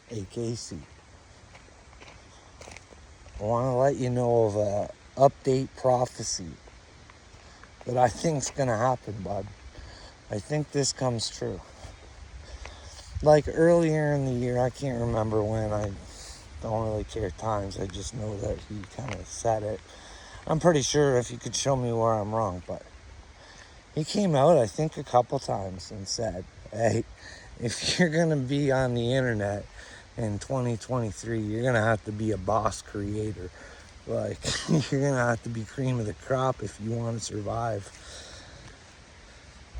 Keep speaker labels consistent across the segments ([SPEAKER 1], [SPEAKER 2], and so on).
[SPEAKER 1] Hey Casey, I want to let you know of a update prophecy that I think's gonna happen, bud. I think this comes true. Like earlier in the year, I can't remember when, I don't really care times, I just know that he kind of said it. I'm pretty sure if you could show me where I'm wrong, but he came out, I think, a couple times and said, hey, if you're gonna be on the internet in 2023, you're gonna have to be a boss creator. Like, you're gonna have to be cream of the crop if you want to survive.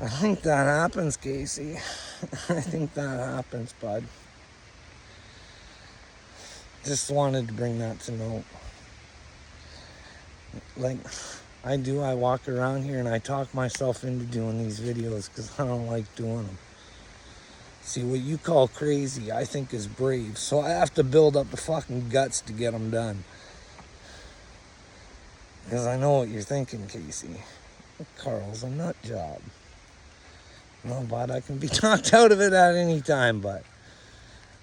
[SPEAKER 1] I think that happens, Casey. I think that happens, bud. Just wanted to bring that to note. Like, I walk around here and I talk myself into doing these videos because I don't like doing them. See, what you call crazy, I think is brave. So I have to build up the fucking guts to get them done. Because I know what you're thinking, Casey. Carl's a nut job. No, but I can be talked out of it at any time, but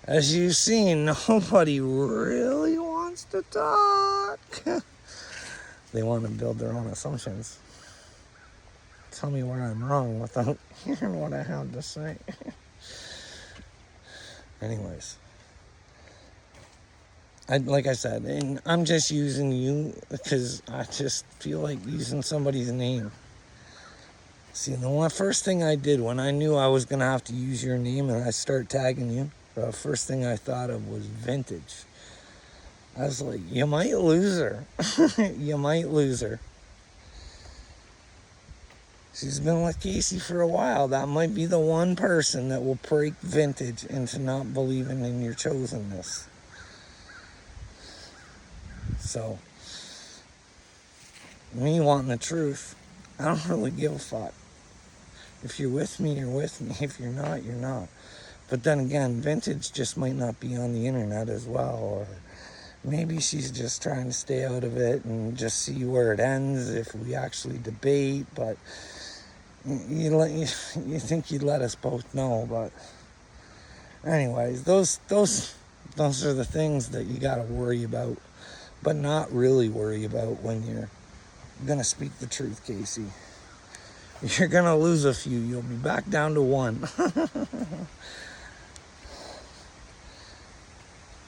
[SPEAKER 1] as you've seen, nobody really wants to talk. They want to build their own assumptions. Tell me where I'm wrong without hearing what I have to say. Anyways, like I said, and I'm just using you because I just feel like using somebody's name. See, the first thing I did when I knew I was going to have to use your name and I start tagging you, the first thing I thought of was vintage. I was like, you might lose her. You might lose her. She's been with Casey for a while. That might be the one person that will break vintage into not believing in your chosenness. So, me wanting the truth, I don't really give a fuck. If you're with me, you're with me. If you're not, you're not. But then again, vintage just might not be on the internet as well, or maybe she's just trying to stay out of it and just see where it ends if we actually debate. But you think you'd let us both know. But anyways, those are the things that you got to worry about, but not really worry about when you're gonna speak the truth, Casey. You're gonna lose a few. You'll be back down to one.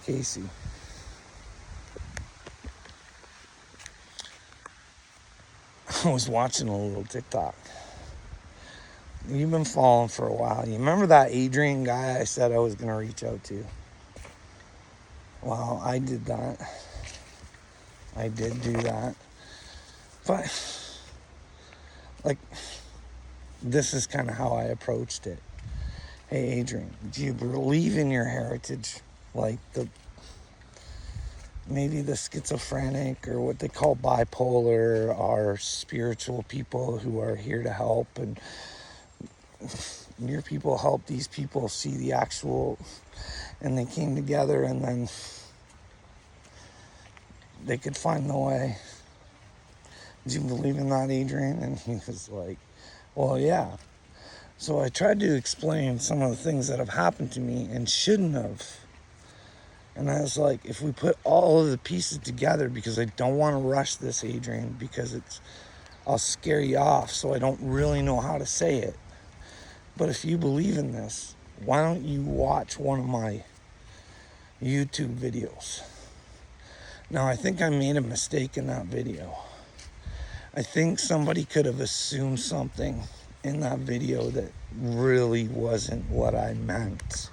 [SPEAKER 1] Casey. I was watching a little TikTok. You've been following for a while. You remember that Adrian guy I said I was going to reach out to? Well, I did that. I did do that. But, like, this is kind of how I approached it. Hey, Adrian, do you believe in your heritage? Like, maybe the schizophrenic or what they call bipolar are spiritual people who are here to help, and your people help these people see the actual, and they came together and then they could find the way. Do you believe in that, Adrian? And he was like, well, yeah. So I tried to explain some of the things that have happened to me and shouldn't have. And I was like, if we put all of the pieces together, because I don't want to rush this, Adrian, because I'll scare you off, so I don't really know how to say it. But if you believe in this, why don't you watch one of my YouTube videos? Now, I think I made a mistake in that video. I think somebody could have assumed something in that video that really wasn't what I meant.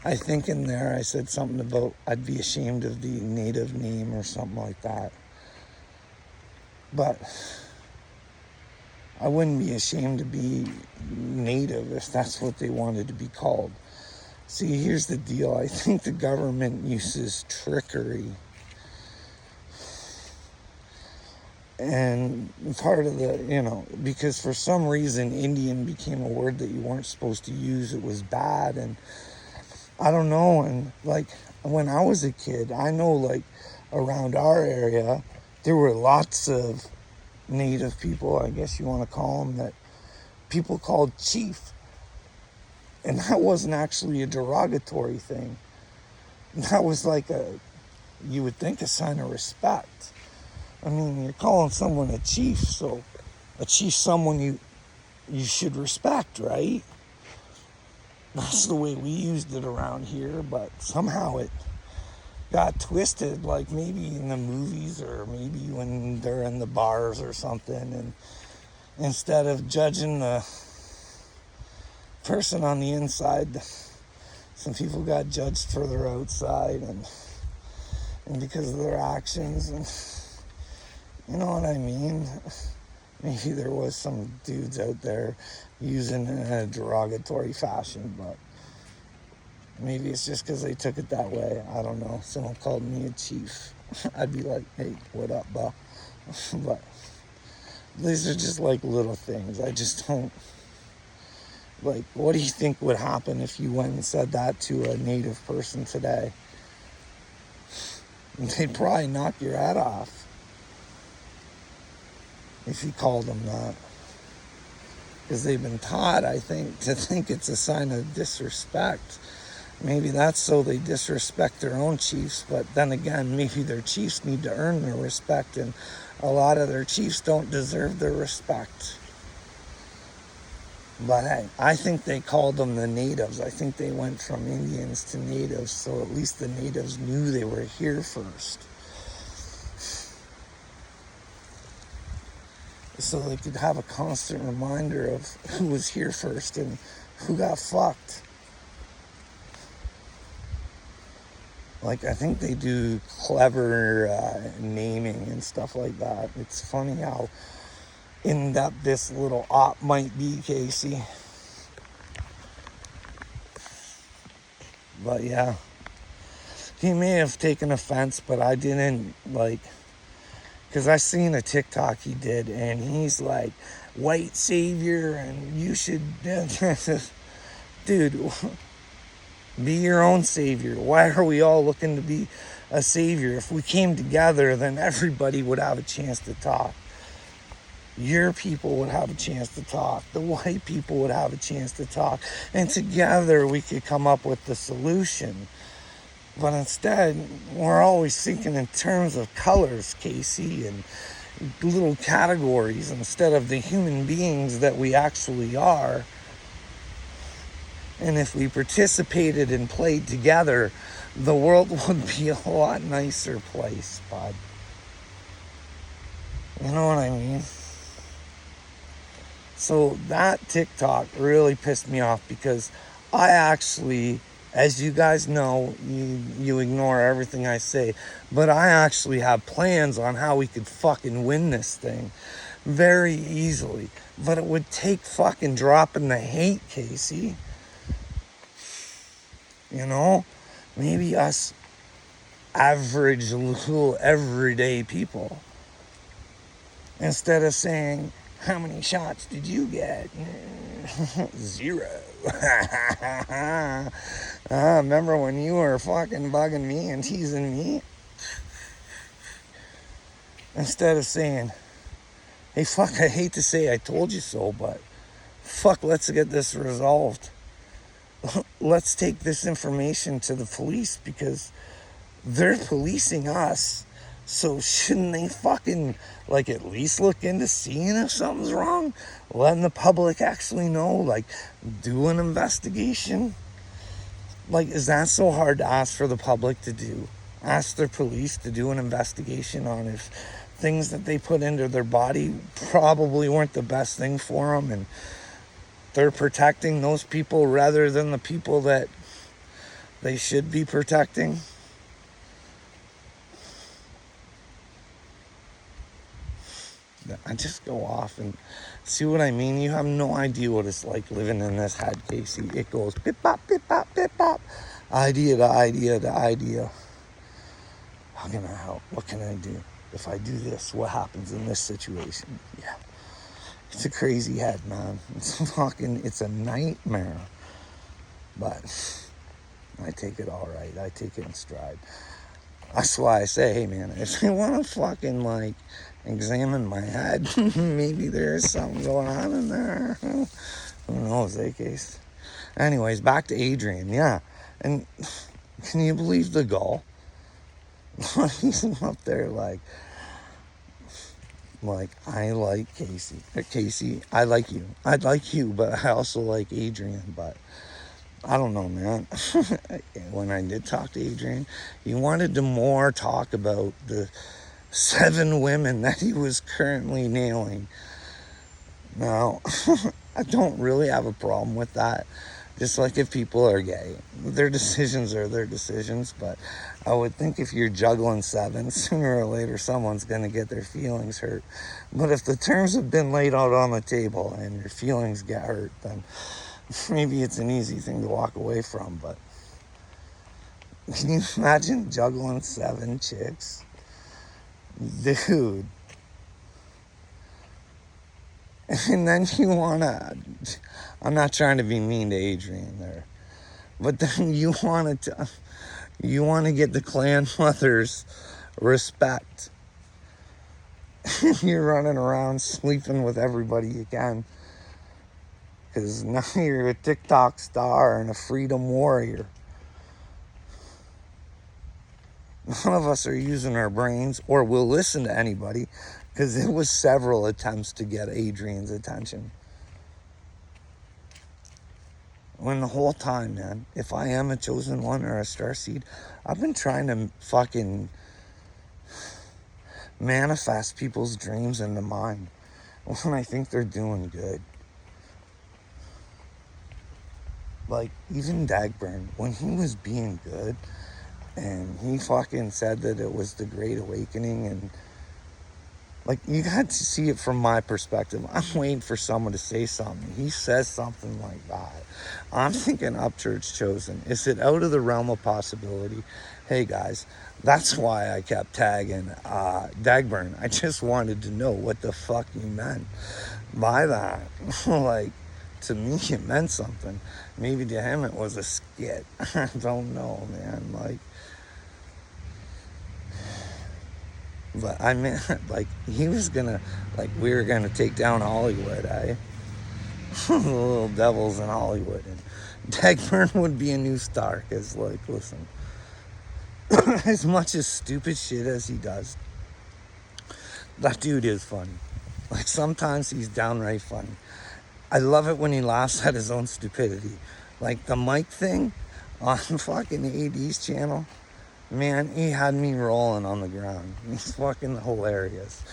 [SPEAKER 1] I think in there I said something about I'd be ashamed of the native name or something like that. But I wouldn't be ashamed to be native if that's what they wanted to be called. See, here's the deal. I think the government uses trickery. And part of the, because for some reason Indian became a word that you weren't supposed to use. It was bad, and I don't know. And like when I was a kid, I know like around our area, there were lots of native people, I guess you want to call them, that people called chief. And that wasn't actually a derogatory thing. that was like you would think a sign of respect. I mean, you're calling someone a chief, so a chief's someone you should respect, right? That's the way we used it around here, but somehow it got twisted, like maybe in the movies or maybe when they're in the bars or something, and instead of judging the person on the inside, some people got judged for their outside and because of their actions, and you know what I mean? Maybe there was some dudes out there using it in a derogatory fashion, but maybe it's just because they took it that way. I don't know. Someone called me a chief. I'd be like, hey, what up, bro? But these are just like little things. I just don't, like, what do you think would happen if you went and said that to a native person today? They'd probably knock your head off if you called them that. Because they've been taught, I think, to think it's a sign of disrespect. Maybe that's so they disrespect their own chiefs, but then again, maybe their chiefs need to earn their respect, and a lot of their chiefs don't deserve their respect. But hey, I think they called them the natives. I think they went from Indians to natives, so at least the natives knew they were here first. So they could have a constant reminder of who was here first and who got fucked. Like, I think they do clever naming and stuff like that. It's funny how in-depth this little op might be, Casey. But yeah, he may have taken offense, but I didn't, like, because I seen a TikTok he did, and he's like, white savior, and you should, dude, be your own savior. Why are we all looking to be a savior? If we came together, then everybody would have a chance to talk. Your people would have a chance to talk. The white people would have a chance to talk. And together we could come up with the solution. But instead, we're always thinking in terms of colors, Casey, and little categories instead of the human beings that we actually are. And if we participated and played together, the world would be a lot nicer place, bud. You know what I mean? So that TikTok really pissed me off because I actually, as you guys know, you ignore everything I say, but I actually have plans on how we could fucking win this thing very easily. But it would take fucking dropping the hate, Casey. You know, maybe us average little everyday people, instead of saying, how many shots did you get? 0. Remember when you were fucking bugging me and teasing me? Instead of saying, hey, fuck, I hate to say I told you so, but fuck, let's get this resolved. Let's take this information to the police because they're policing us. So shouldn't they fucking, like, at least look into seeing if something's wrong? Letting the public actually know, like, do an investigation? Like, is that so hard to ask for the public to do? Ask their police to do an investigation on if things that they put into their body probably weren't the best thing for them, and they're protecting those people rather than the people that they should be protecting? I just go off and see what I mean. You have no idea what it's like living in this head, Casey. It goes pip pop, idea to idea to idea. How can I help? What can I do? If I do this, what happens in this situation? Yeah. It's a crazy head, man. It's a nightmare. But I take it all right. I take it in stride. That's why I say, hey, man, if you want to fucking, like, examine my head, maybe there's something going on in there. Who knows, Case? Anyways, back to Adrian. Yeah. And Can you believe the gall? He's up there I like Casey. Casey, I like you. I like you, but I also like Adrian. But I don't know, man. When I did talk to Adrian, he wanted to more talk about the 7 women that he was currently nailing. Now, I don't really have a problem with that. Just like if people are gay, their decisions are their decisions. But I would think if you're juggling 7, sooner or later someone's going to get their feelings hurt. But if the terms have been laid out on the table and your feelings get hurt, then maybe it's an easy thing to walk away from. But can you imagine juggling 7 chicks? Dude. And then you wanna, I'm not trying to be mean to Adrian there, but then you want to get the clan mother's respect. You're running around sleeping with everybody you can, because now you're a TikTok star and a freedom warrior. None of us are using our brains or will listen to anybody, because it was several attempts to get Adrian's attention. When the whole time, man, if I am a chosen one or a starseed, I've been trying to fucking manifest people's dreams into mine when I think they're doing good. Like, even Dagburn, when he was being good, and he fucking said that it was the Great Awakening, and like, you got to see it from my perspective. I'm waiting for someone to say something. He says something like that. I'm thinking Upchurch chosen. Is it out of the realm of possibility? Hey, guys, that's why I kept tagging Dagburn. I just wanted to know what the fuck you meant by that. Like, to me, it meant something. Maybe to him it was a skit. I don't know, man. Like, but I meant, like, he was gonna, like, we were gonna take down Hollywood, eh? The little devils in Hollywood. And Dagburn would be a new star, because, like, listen, as much as stupid shit as he does, that dude is funny. Like, sometimes he's downright funny. I love it when he laughs at his own stupidity. Like, the Mike thing on fucking AD's channel. Man, he had me rolling on the ground. He's fucking hilarious.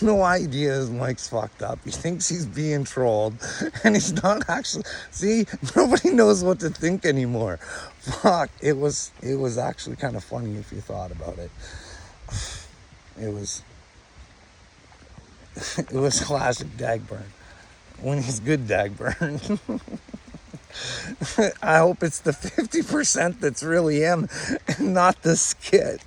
[SPEAKER 1] No idea his Mike's fucked up. He thinks he's being trolled, and he's not actually. See, nobody knows what to think anymore. Fuck, it was actually kind of funny if you thought about it. It was classic Dagburn. When he's good Dagburn. I hope it's the 50% that's really him and not the skit.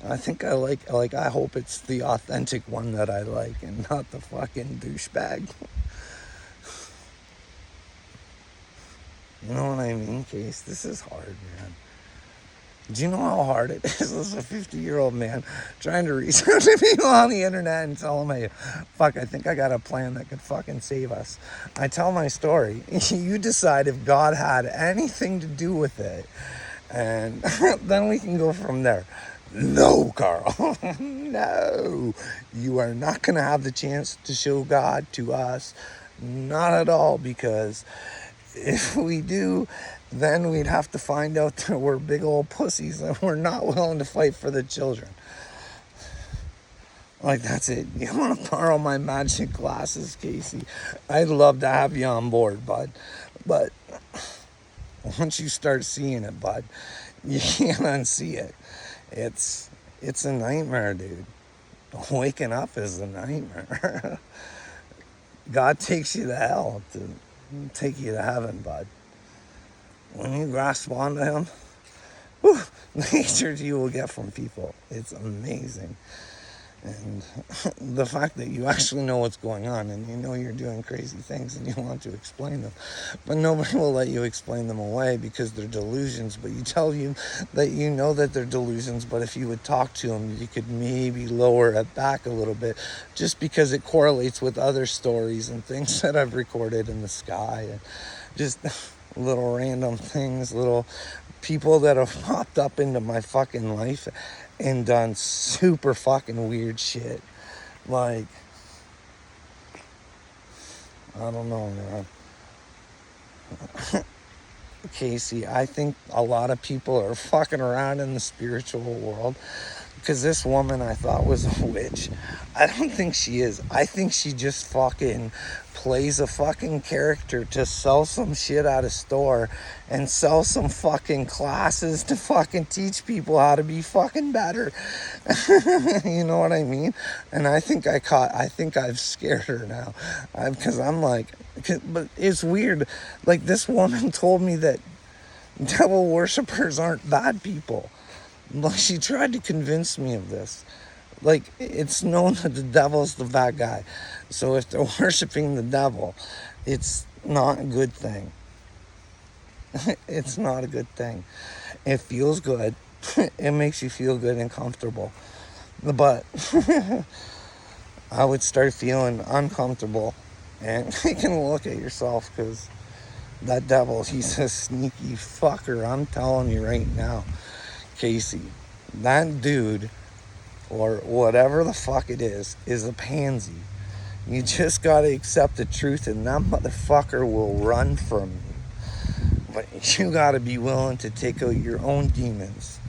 [SPEAKER 1] I think I hope it's the authentic one that I like and not the fucking douchebag. You know what I mean, Case? This is hard, man. Do you know how hard it is as a 50-year-old man trying to reach out to people on the internet and tell them, hey, fuck, I think I got a plan that could fucking save us. I tell my story. You decide if God had anything to do with it, and then we can go from there. No, Carl. No. You are not going to have the chance to show God to us. Not at all, because if we do, then we'd have to find out that we're big old pussies and we're not willing to fight for the children. Like, that's it. You want to borrow my magic glasses, Casey? I'd love to have you on board, bud. But once you start seeing it, bud, you can't unsee it. It's a nightmare, dude. Waking up is a nightmare. God takes you to hell to take you to heaven, bud. When you grasp onto him, whew, the hatred you will get from people, it's amazing. And the fact that you actually know what's going on and you know you're doing crazy things and you want to explain them, but nobody will let you explain them away because they're delusions. But you tell you that you know that they're delusions, but if you would talk to them, you could maybe lower it back a little bit, just because it correlates with other stories and things that I've recorded in the sky. And just, little random things, little people that have popped up into my fucking life and done super fucking weird shit. Like, I don't know, man. Casey, I think a lot of people are fucking around in the spiritual world because this woman I thought was a witch. I don't think she is. I think she just fucking plays a fucking character to sell some shit at a store and sell some fucking classes to fucking teach people how to be fucking better. You know what I mean? And I think I've scared her now. Because I'm like, but it's weird. Like, this woman told me that devil worshippers aren't bad people. Like, she tried to convince me of this. Like, it's known that the devil's the bad guy. So if they're worshiping the devil, it's not a good thing. It's not a good thing. It feels good. It makes you feel good and comfortable. But I would start feeling uncomfortable and taking a look at yourself, because that devil, he's a sneaky fucker. I'm telling you right now, Casey, that dude, or whatever the fuck it is a pansy. You just gotta accept the truth, and that motherfucker will run from you. But you gotta be willing to take out your own demons.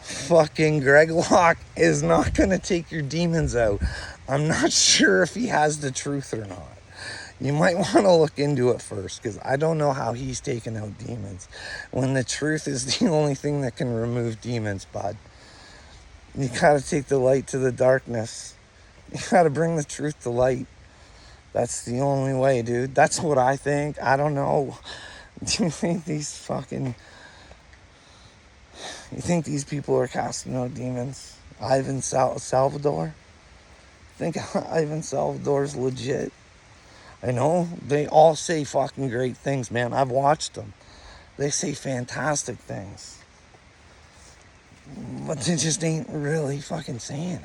[SPEAKER 1] Fucking Greg Locke is not gonna take your demons out. I'm not sure if he has the truth or not. You might want to look into it first, because I don't know how he's taking out demons when the truth is the only thing that can remove demons, bud. You gotta take the light to the darkness. You gotta bring the truth to light. That's the only way, dude. That's what I think. I don't know. Do you think these fucking... You think these people are casting out demons? Ivan Salvador? Think Ivan Salvador's legit? I know they all say fucking great things, man. I've watched them. They say fantastic things. But they just ain't really fucking saying it.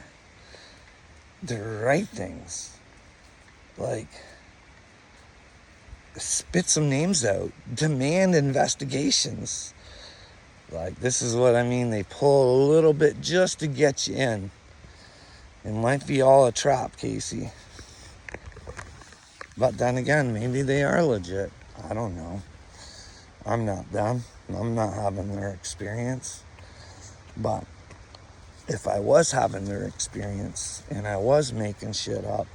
[SPEAKER 1] The right things. Like, spit some names out. Demand investigations. Like, this is what I mean. They pull a little bit just to get you in. It might be all a trap, Casey. But then again, maybe they are legit. I don't know. I'm not them. I'm not having their experience. But if I was having their experience and I was making shit up,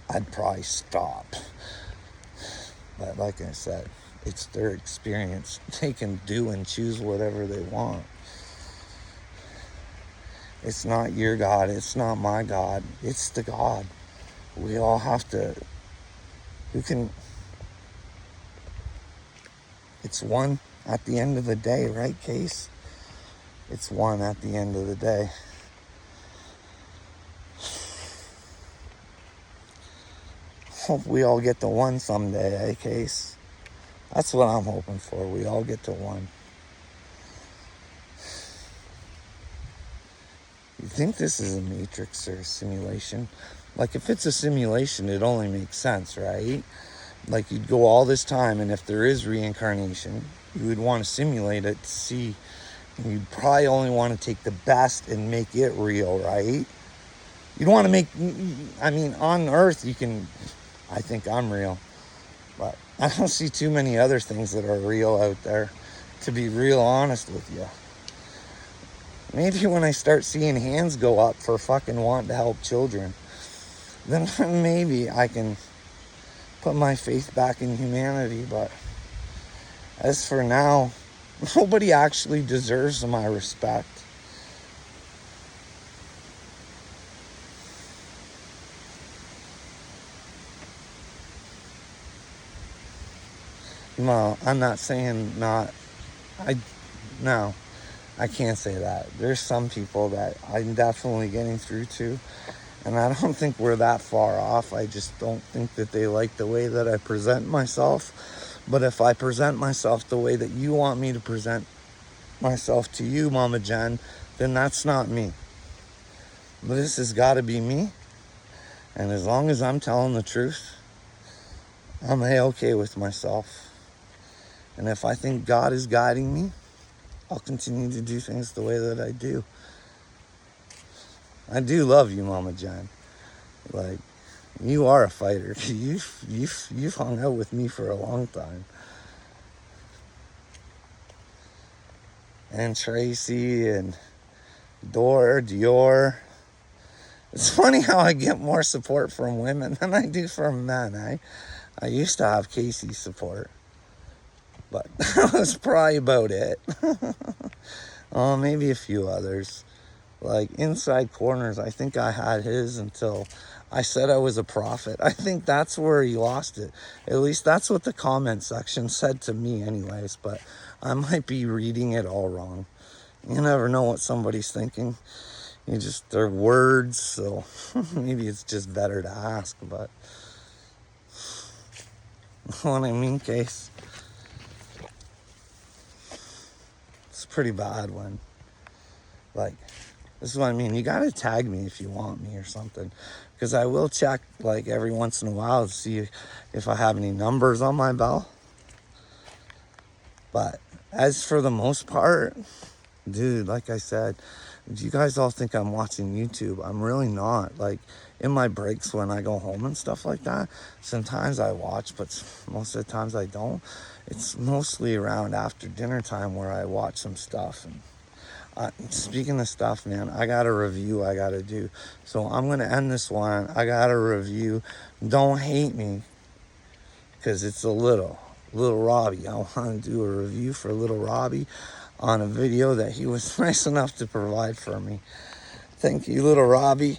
[SPEAKER 1] I'd probably stop. But like I said, it's their experience. They can do and choose whatever they want. It's not your God. It's not my God. It's the God. We all have to... It's one at the end of the day, right, Case? It's one at the end of the day. Hope we all get to one someday, eh, Case? That's what I'm hoping for. We all get to one. You think this is a matrix or a simulation? Like, if it's a simulation, it only makes sense, right? Like, you'd go all this time, and if there is reincarnation, you would want to simulate it to see. And you'd probably only want to take the best and make it real, right? You'd want to make... I mean, on Earth, you can... I think I'm real. But I don't see too many other things that are real out there, to be real honest with you. Maybe when I start seeing hands go up for fucking wanting to help children, then maybe I can put my faith back in humanity. But as for now, nobody actually deserves my respect. No, I'm not saying not. No, I can't say that. There's some people that I'm definitely getting through to, and I don't think we're that far off. I just don't think that they like the way that I present myself. But if I present myself the way that you want me to present myself to you, Mama Jen, then that's not me. But this has got to be me. And as long as I'm telling the truth, I'm A-okay with myself. And if I think God is guiding me, I'll continue to do things the way that I do. I do love you, Mama Jen. Like, you are a fighter. You've hung out with me for a long time. And Tracy and Dior. It's funny how I get more support from women than I do from men. I used to have Casey's support, but that was probably about it. Maybe a few others. Like Inside Corners, I think I had his until I said I was a prophet. I think that's where he lost it. At least that's what the comment section said to me anyways, but I might be reading it all wrong. You never know what somebody's thinking. They're words, so maybe it's just better to ask, but what I mean, Case, it's a pretty bad one. Like, this is what I mean. You gotta tag me if you want me or something, because I will check like every once in a while to see if I have any numbers on my bell. But as for the most part, dude, like I said, do you guys all think I'm watching YouTube? I'm really not. Like, in my breaks when I go home and stuff like that, sometimes I watch, but most of the times I don't. It's mostly around after dinner time where I watch some stuff. And speaking of stuff, man, I got a review I got to do. So I'm going to end this one. I got a review. Don't hate me, because it's a Little Robbie. I want to do a review for Little Robbie on a video that he was nice enough to provide for me. Thank you, Little Robbie.